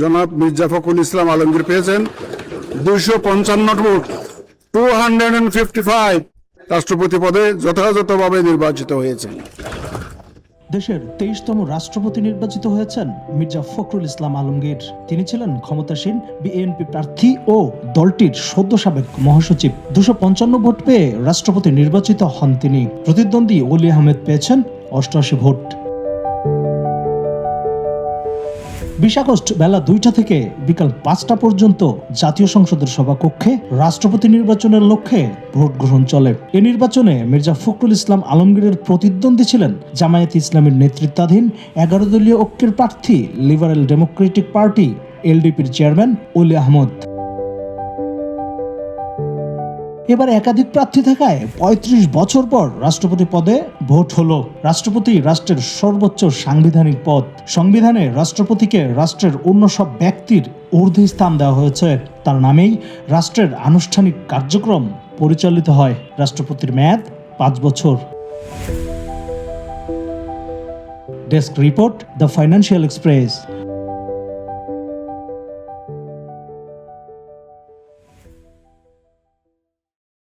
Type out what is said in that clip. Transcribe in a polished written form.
জনাব মির্জা ফখরুল ইসলাম আলমগীর পেয়েছেন 255 ভোট, 255 রাষ্ট্রপতি পদে যথাযথভাবে নির্বাচিত হয়েছেন। দেশের 23তম রাষ্ট্রপতি নির্বাচিত হয়েছেন মির্জা ফখরুল ইসলাম আলমগীর। তিনি ছিলেন ক্ষমতাসীন বিএনপি প্রার্থী ও দলটির সদ্য সাবেক মহাসচিব। 255 ভোট পেয়ে রাষ্ট্রপতি নির্বাচিত হন তিনি। প্রতিদ্বন্দ্বী অলি আহমেদ পেয়েছেন 88 ভোট। 20 আগস্ট বেলা 2টা থেকে বিকাল 5টা পর্যন্ত জাতীয় সংসদের সভাকক্ষে রাষ্ট্রপতি নির্বাচনের লক্ষ্যে ভোট গ্রহণ চলে। এই নির্বাচনে মির্জা ফখরুল ইসলাম আলমগীরের প্রতিদ্বন্দ্বী ছিলেন জামায়াতে ইসলামীর নেতৃত্বাধীন 11 দলীয় ঐক্যের প্রার্থী লিবারেল ডেমোক্রেটিক পার্টি এলডিপির চেয়ারম্যান অলি আহমদ। এবার একাধিক প্রার্থী থাকায় 35 বছর পর রাষ্ট্রপতি পদে ভোট হলো। রাষ্ট্রপতি রাষ্ট্রের সর্বোচ্চ সাংবিধানিক পদ। সংবিধানে রাষ্ট্রপতিকে রাষ্ট্রের অন্য সব ব্যক্তির ঊর্ধ্বে স্থান দেওয়া হয়েছে। তার নামেই রাষ্ট্রের আনুষ্ঠানিক কার্যক্রম পরিচালিত হয়। রাষ্ট্রপতির মেয়াদ 5 বছর। Desk report, the financial express.